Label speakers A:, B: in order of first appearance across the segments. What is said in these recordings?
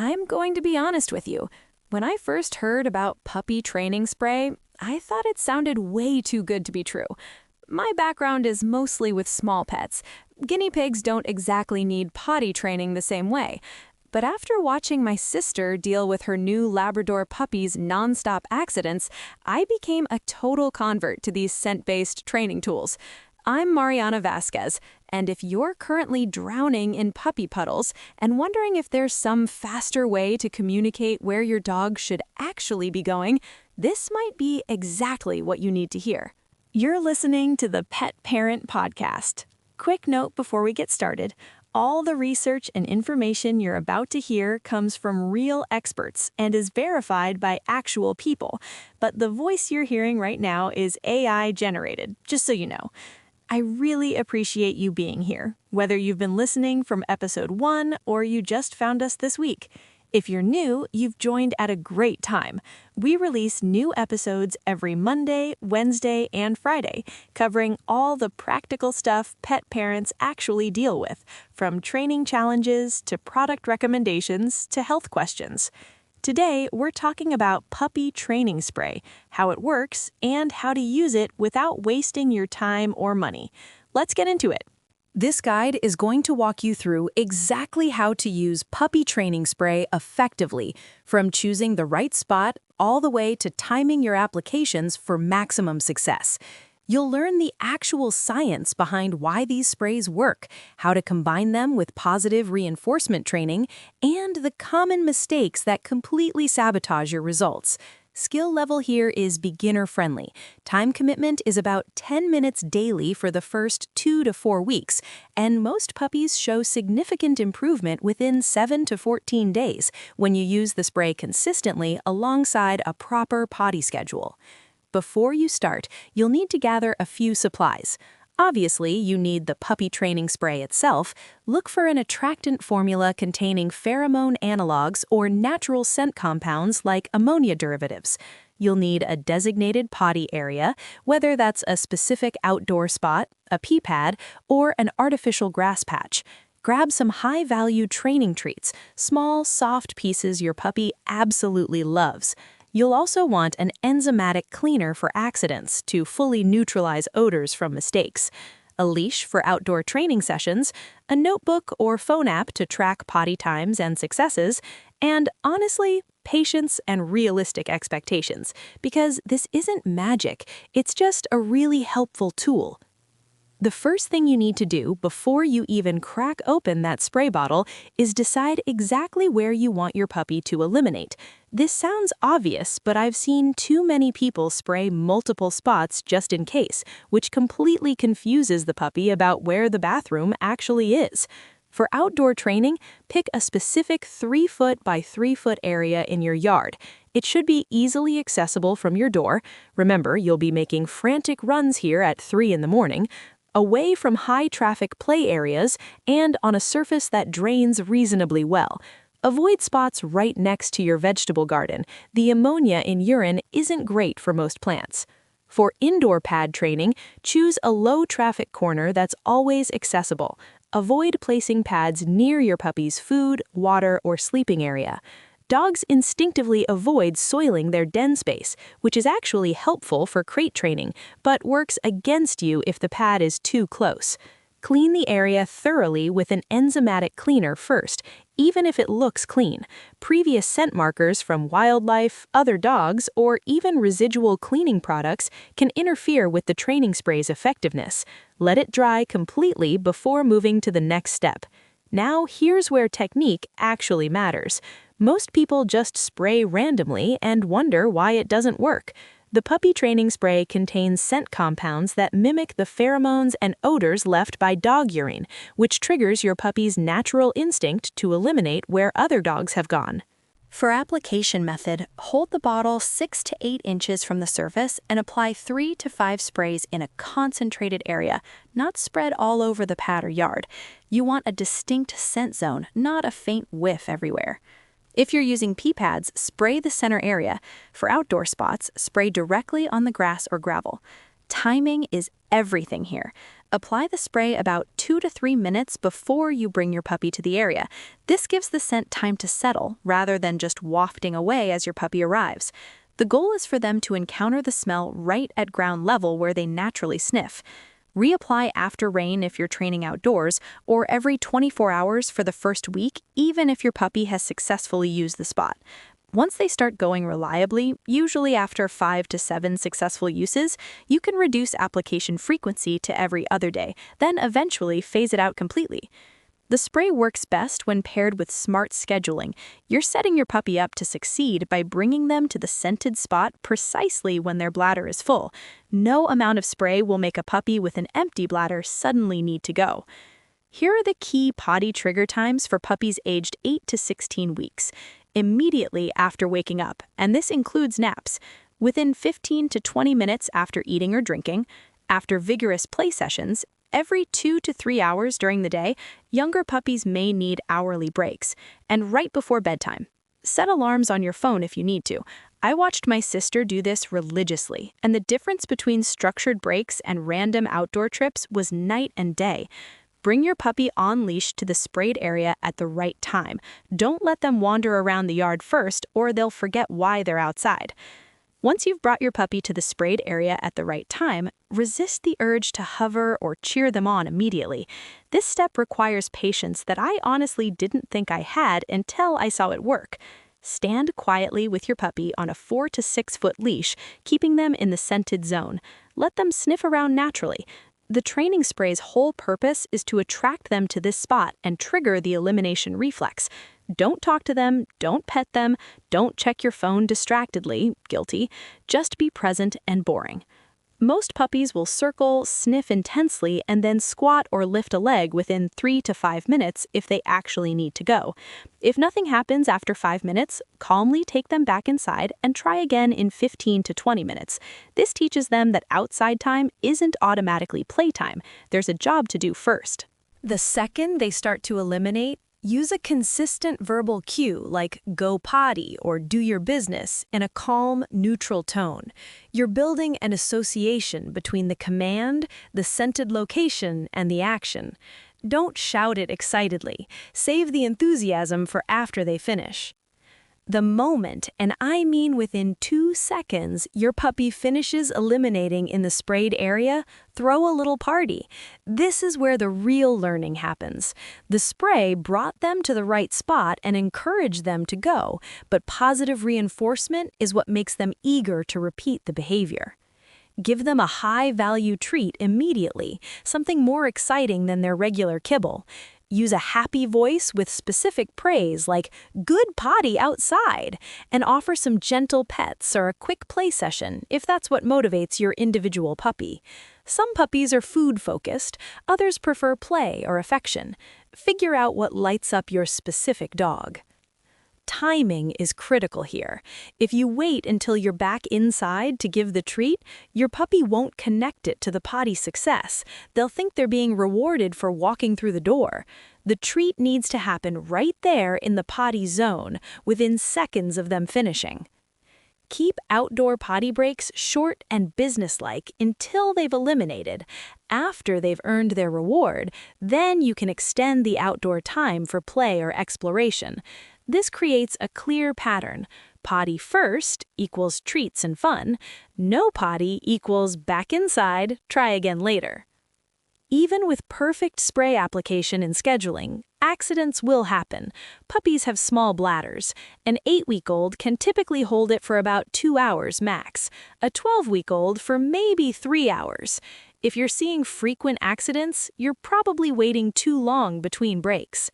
A: I'm going to be honest with you. When I first heard about puppy training spray, I thought it sounded way too good to be true. My background is mostly with small pets. Guinea pigs don't exactly need potty training the same way. But after watching my sister deal with her new Labrador puppy's nonstop accidents, I became a total convert to these scent-based training tools. I'm Mariana Vasquez, and if you're currently drowning in puppy puddles and wondering if there's some faster way to communicate where your dog should actually be going, this might be exactly what you need to hear. You're listening to the Pet Parent Podcast. Quick note before we get started. All the research and information you're about to hear comes from real experts and is verified by actual people, but the voice you're hearing right now is AI generated, just so you know. I really appreciate you being here, whether you've been listening from episode 1 or you just found us this week. If you're new, you've joined at a great time. We release new episodes every Monday, Wednesday, and Friday, covering all the practical stuff pet parents actually deal with, from training challenges to product recommendations to health questions. Today, we're talking about puppy training spray, how it works, and how to use it without wasting your time or money. Let's get into it. This guide is going to walk you through exactly how to use puppy training spray effectively, from choosing the right spot all the way to timing your applications for maximum success. You'll learn the actual science behind why these sprays work, how to combine them with positive reinforcement training, and the common mistakes that completely sabotage your results. Skill level here is beginner-friendly. Time commitment is about 10 minutes daily for the first 2 to 4 weeks, and most puppies show significant improvement within 7 to 14 days when you use the spray consistently alongside a proper potty schedule. Before you start, you'll need to gather a few supplies. Obviously, you need the puppy training spray itself. Look for an attractant formula containing pheromone analogs or natural scent compounds like ammonia derivatives. You'll need a designated potty area, whether that's a specific outdoor spot, a pee pad, or an artificial grass patch. Grab some high-value training treats, small, soft pieces your puppy absolutely loves. You'll also want an enzymatic cleaner for accidents to fully neutralize odors from mistakes, a leash for outdoor training sessions, a notebook or phone app to track potty times and successes, and honestly, patience and realistic expectations, because this isn't magic, it's just a really helpful tool. The first thing you need to do before you even crack open that spray bottle is decide exactly where you want your puppy to eliminate. This sounds obvious, but I've seen too many people spray multiple spots just in case, which completely confuses the puppy about where the bathroom actually is. For outdoor training, pick a specific 3-foot by 3-foot area in your yard. It should be easily accessible from your door. Remember, you'll be making frantic runs here at 3 in the morning. Away from high-traffic play areas, and on a surface that drains reasonably well. Avoid spots right next to your vegetable garden. The ammonia in urine isn't great for most plants. For indoor pad training, choose a low-traffic corner that's always accessible. Avoid placing pads near your puppy's food, water, or sleeping area. Dogs instinctively avoid soiling their den space, which is actually helpful for crate training, but works against you if the pad is too close. Clean the area thoroughly with an enzymatic cleaner first, even if it looks clean. Previous scent markers from wildlife, other dogs, or even residual cleaning products can interfere with the training spray's effectiveness. Let it dry completely before moving to the next step. Now, here's where technique actually matters. Most people just spray randomly and wonder why it doesn't work. The puppy training spray contains scent compounds that mimic the pheromones and odors left by dog urine, which triggers your puppy's natural instinct to eliminate where other dogs have gone. For application method, hold the bottle 6 to 8 inches from the surface and apply 3 to 5 sprays in a concentrated area, not spread all over the pad or yard. You want a distinct scent zone, not a faint whiff everywhere. If you're using pee pads, spray the center area. For outdoor spots, spray directly on the grass or gravel. Timing is everything here. Apply the spray about 2 to 3 minutes before you bring your puppy to the area. This gives the scent time to settle, rather than just wafting away as your puppy arrives. The goal is for them to encounter the smell right at ground level where they naturally sniff. Reapply after rain if you're training outdoors, or every 24 hours for the first week, even if your puppy has successfully used the spot. Once they start going reliably, usually after 5 to 7 successful uses, you can reduce application frequency to every other day, then eventually phase it out completely. The spray works best when paired with smart scheduling. You're setting your puppy up to succeed by bringing them to the scented spot precisely when their bladder is full. No amount of spray will make a puppy with an empty bladder suddenly need to go. Here are the key potty trigger times for puppies aged 8 to 16 weeks. Immediately after waking up, and this includes naps, within 15 to 20 minutes after eating or drinking, after vigorous play sessions, every 2 to 3 hours during the day, younger puppies may need hourly breaks, and right before bedtime. Set alarms on your phone if you need to. I watched my sister do this religiously, and the difference between structured breaks and random outdoor trips was night and day. Bring your puppy on leash to the sprayed area at the right time. Don't let them wander around the yard first, or they'll forget why they're outside. Once you've brought your puppy to the sprayed area at the right time, resist the urge to hover or cheer them on immediately. This step requires patience that I honestly didn't think I had until I saw it work. Stand quietly with your puppy on a 4 to 6 foot leash, keeping them in the scented zone. Let them sniff around naturally. The training spray's whole purpose is to attract them to this spot and trigger the elimination reflex. Don't talk to them, don't pet them, don't check your phone distractedly, guilty. Just be present and boring. Most puppies will circle, sniff intensely, and then squat or lift a leg within 3 to 5 minutes if they actually need to go. If nothing happens after 5 minutes, calmly take them back inside and try again in 15 to 20 minutes. This teaches them that outside time isn't automatically playtime. There's a job to do first. The second they start to eliminate, use a consistent verbal cue like go potty or do your business in a calm, neutral tone. You're building an association between the command, the scented location, and the action. Don't shout it excitedly. Save the enthusiasm for after they finish. The moment, and I mean within 2 seconds, your puppy finishes eliminating in the sprayed area, throw a little party. This is where the real learning happens. The spray brought them to the right spot and encouraged them to go, but positive reinforcement is what makes them eager to repeat the behavior. Give them a high-value treat immediately, something more exciting than their regular kibble. Use a happy voice with specific praise like, "Good potty outside," and offer some gentle pets or a quick play session if that's what motivates your individual puppy. Some puppies are food-focused, others prefer play or affection. Figure out what lights up your specific dog. Timing is critical here. If you wait until you're back inside to give the treat, your puppy won't connect it to the potty success. They'll think they're being rewarded for walking through the door. The treat needs to happen right there in the potty zone, within seconds of them finishing. Keep outdoor potty breaks short and businesslike until they've eliminated. After they've earned their reward, then you can extend the outdoor time for play or exploration. This creates a clear pattern. Potty first equals treats and fun. No potty equals back inside, try again later. Even with perfect spray application and scheduling, accidents will happen. Puppies have small bladders. An 8-week-old can typically hold it for about 2 hours max. A 12-week-old for maybe 3 hours. If you're seeing frequent accidents, you're probably waiting too long between breaks.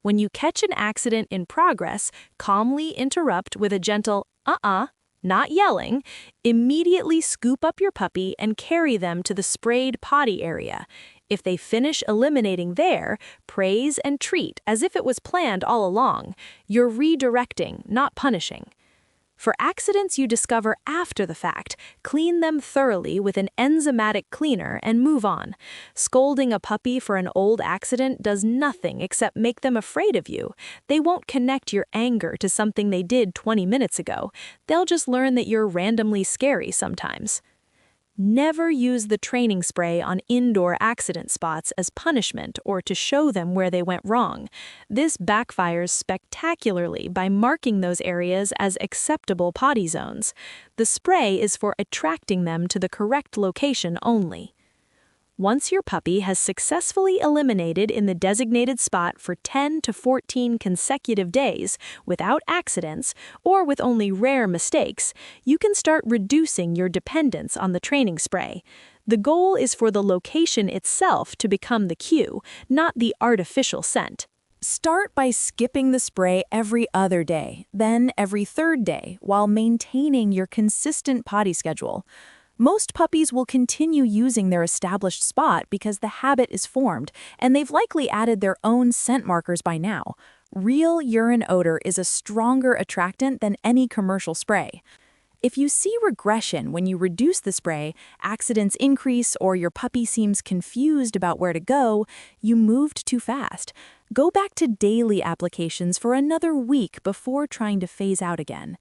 A: When you catch an accident in progress, calmly interrupt with a gentle not yelling. Immediately scoop up your puppy and carry them to the sprayed potty area. If they finish eliminating there, praise and treat as if it was planned all along. You're redirecting, not punishing. For accidents you discover after the fact, clean them thoroughly with an enzymatic cleaner and move on. Scolding a puppy for an old accident does nothing except make them afraid of you. They won't connect your anger to something they did 20 minutes ago. They'll just learn that you're randomly scary sometimes.
B: Never use the training spray on indoor accident spots as punishment or to show them where they went wrong. This backfires spectacularly by marking those areas as acceptable potty zones. The spray is for attracting them to the correct location only. Once your puppy has successfully eliminated in the designated spot for 10 to 14 consecutive days without accidents or with only rare mistakes, you can start reducing your dependence on the training spray. The goal is for the location itself to become the cue, not the artificial scent.
A: Start by skipping the spray every other day, then every third day, while maintaining your consistent potty schedule. Most puppies will continue using their established spot because the habit is formed, and they've likely added their own scent markers by now. Real urine odor is a stronger attractant than any commercial spray. If you see regression when you reduce the spray, accidents increase, or your puppy seems confused about where to go, you moved too fast. Go back to daily applications for another week before trying to phase out again.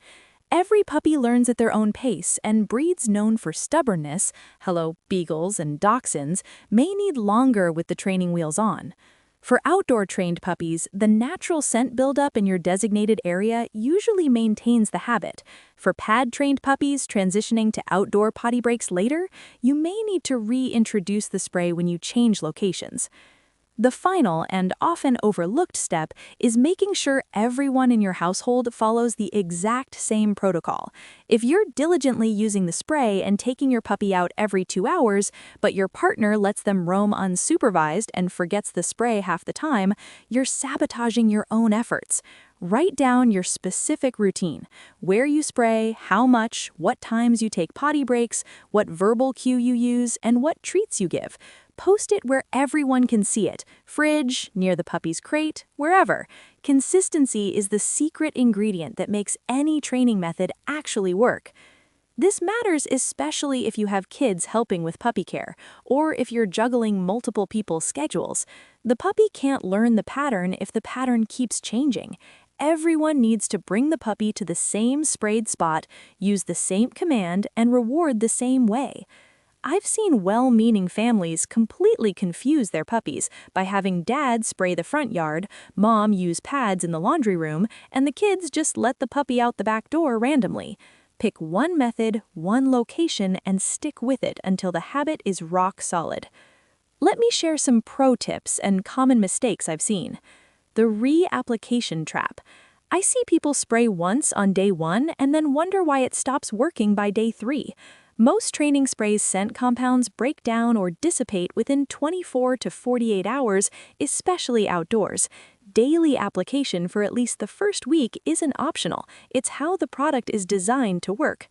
A: Every puppy learns at their own pace, and breeds known for stubbornness, hello, beagles and dachshunds, may need longer with the training wheels on. For outdoor-trained puppies, the natural scent buildup in your designated area usually maintains the habit. For pad-trained puppies transitioning to outdoor potty breaks later, you may need to reintroduce the spray when you change locations. The final and often overlooked step is making sure everyone in your household follows the exact same protocol. If you're diligently using the spray and taking your puppy out every 2 hours, but your partner lets them roam unsupervised and forgets the spray half the time, you're sabotaging your own efforts. Write down your specific routine, where you spray, how much, what times you take potty breaks, what verbal cue you use, and what treats you give. Post it where everyone can see it, fridge, near the puppy's crate, wherever. Consistency is the secret ingredient that makes any training method actually work. This matters especially if you have kids helping with puppy care, or if you're juggling multiple people's schedules. The puppy can't learn the pattern if the pattern keeps changing. Everyone needs to bring the puppy to the same sprayed spot, use the same command, and reward the same way. I've seen well-meaning families completely confuse their puppies by having dad spray the front yard, mom use pads in the laundry room, and the kids just let the puppy out the back door randomly. Pick one method, one location, and stick with it until the habit is rock solid. Let me share some pro tips and common mistakes I've seen. The reapplication trap. I see people spray once on day 1 and then wonder why it stops working by day 3. Most training sprays' scent compounds break down or dissipate within 24 to 48 hours, especially outdoors. Daily application for at least the first week isn't optional. It's how the product is designed to work.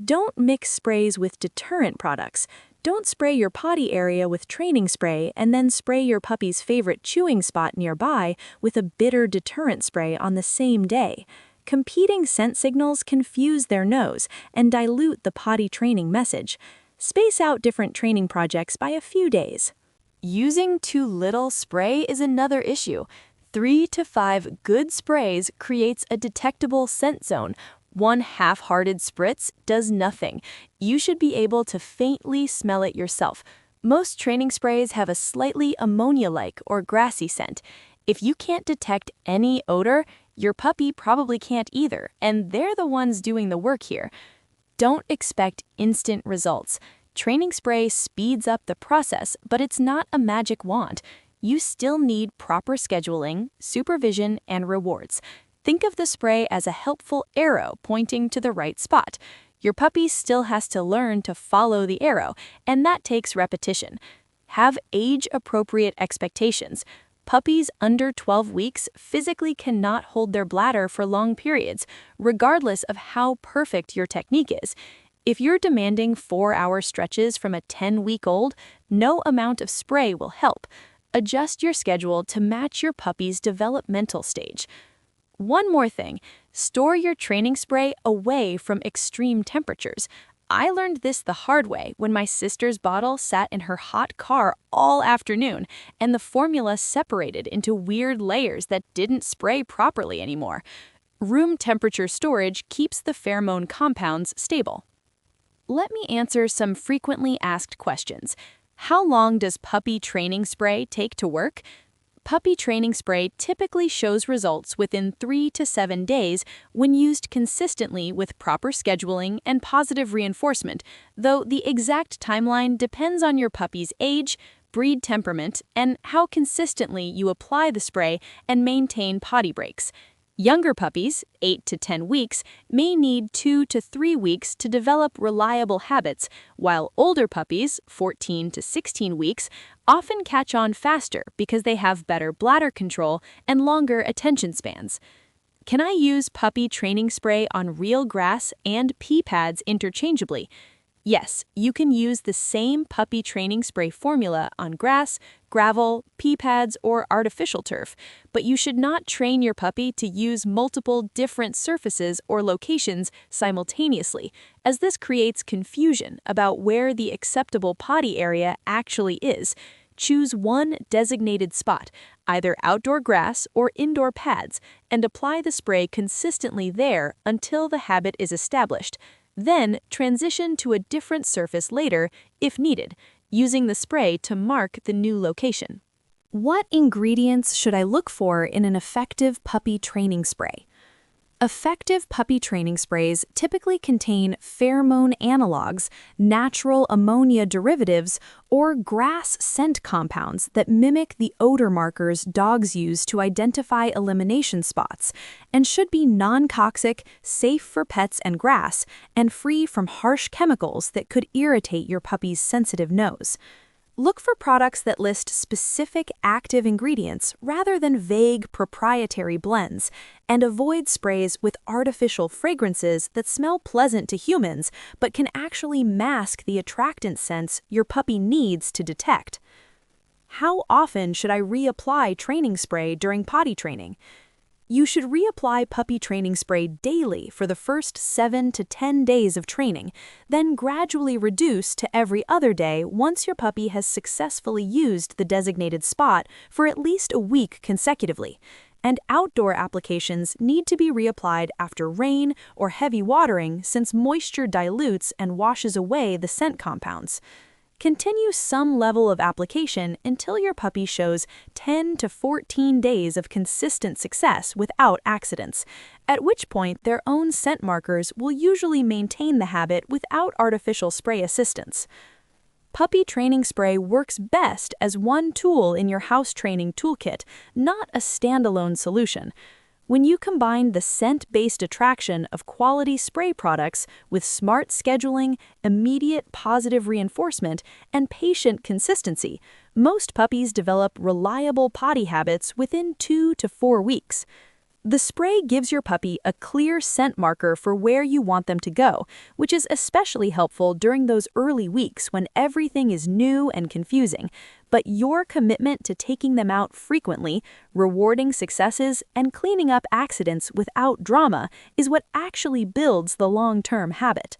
A: Don't mix sprays with deterrent products. Don't spray your potty area with training spray and then spray your puppy's favorite chewing spot nearby with a bitter deterrent spray on the same day. Competing scent signals confuse their nose and dilute the potty training message. Space out different training projects by a few days. Using too little spray is another issue. 3 to 5 good sprays creates a detectable scent zone. One half-hearted spritz does nothing. You should be able to faintly smell it yourself. Most training sprays have a slightly ammonia-like or grassy scent. If you can't detect any odor, your puppy probably can't either, and they're the ones doing the work here. Don't expect instant results. Training spray speeds up the process, but it's not a magic wand. You still need proper scheduling, supervision, and rewards. Think of the spray as a helpful arrow pointing to the right spot. Your puppy still has to learn to follow the arrow, and that takes repetition. Have age-appropriate expectations. Puppies under 12 weeks physically cannot hold their bladder for long periods, regardless of how perfect your technique is. If you're demanding 4-hour stretches from a 10-week-old, no amount of spray will help. Adjust your schedule to match your puppy's developmental stage. One more thing, store your training spray away from extreme temperatures. I learned this the hard way when my sister's bottle sat in her hot car all afternoon, and the formula separated into weird layers that didn't spray properly anymore. Room temperature storage keeps the pheromone compounds stable. let me answer some frequently asked questions. How long does puppy training spray take to work? Puppy training spray typically shows results within 3 to 7 days when used consistently with proper scheduling and positive reinforcement, though the exact timeline depends on your puppy's age, breed temperament, and how consistently you apply the spray and maintain potty breaks. Younger puppies, 8 to 10 weeks, may need 2 to 3 weeks to develop reliable habits, while older puppies, 14 to 16 weeks, often catch on faster because they have better bladder control and longer attention spans. Can I use puppy training spray on real grass and pee pads interchangeably? Yes, you can use the same puppy training spray formula on grass, gravel, pee pads, or artificial turf, but you should not train your puppy to use multiple different surfaces or locations simultaneously, as this creates confusion about where the acceptable potty area actually is. Choose one designated spot, either outdoor grass or indoor pads, and apply the spray consistently there until the habit is established. Then transition to a different surface later, if needed, using the spray to mark the new location. What ingredients should I look for in an effective puppy training spray? Effective puppy training sprays typically contain pheromone analogs, natural ammonia derivatives, or grass scent compounds that mimic the odor markers dogs use to identify elimination spots, and should be non-toxic, safe for pets and grass, and free from harsh chemicals that could irritate your puppy's sensitive nose. Look for products that list specific active ingredients rather than vague proprietary blends, and avoid sprays with artificial fragrances that smell pleasant to humans but can actually mask the attractant scents your puppy needs to detect. How often should I reapply training spray during potty training? You should reapply puppy training spray daily for the first 7 to 10 days of training, then gradually reduce to every other day once your puppy has successfully used the designated spot for at least a week consecutively. And outdoor applications need to be reapplied after rain or heavy watering since moisture dilutes and washes away the scent compounds. Continue some level of application until your puppy shows 10 to 14 days of consistent success without accidents, at which point their own scent markers will usually maintain the habit without artificial spray assistance. Puppy training spray works best as one tool in your house training toolkit, not a standalone solution. When you combine the scent-based attraction of quality spray products with smart scheduling, immediate positive reinforcement, and patient consistency, most puppies develop reliable potty habits within 2 to 4 weeks. The spray gives your puppy a clear scent marker for where you want them to go, which is especially helpful during those early weeks when everything is new and confusing. But your commitment to taking them out frequently, rewarding successes, and cleaning up accidents without drama is what actually builds the long-term habit.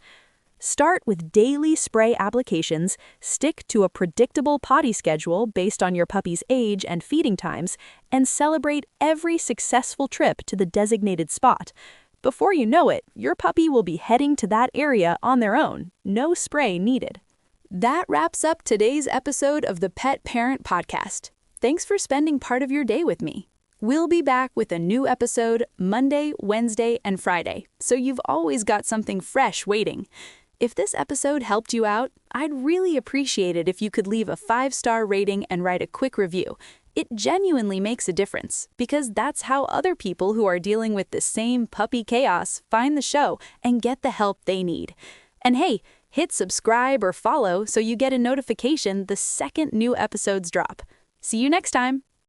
A: Start with daily spray applications, stick to a predictable potty schedule based on your puppy's age and feeding times, and celebrate every successful trip to the designated spot. Before you know it, your puppy will be heading to that area on their own, no spray needed. That wraps up today's episode of the Pet Parent Podcast. Thanks for spending part of your day with me. We'll be back with a new episode Monday, Wednesday, and Friday, so you've always got something fresh waiting. If this episode helped you out, I'd really appreciate it if you could leave a 5-star rating and write a quick review. It genuinely makes a difference, because that's how other people who are dealing with the same puppy chaos find the show and get the help they need. And hey, hit subscribe or follow so you get a notification the second new episodes drop. See you next time!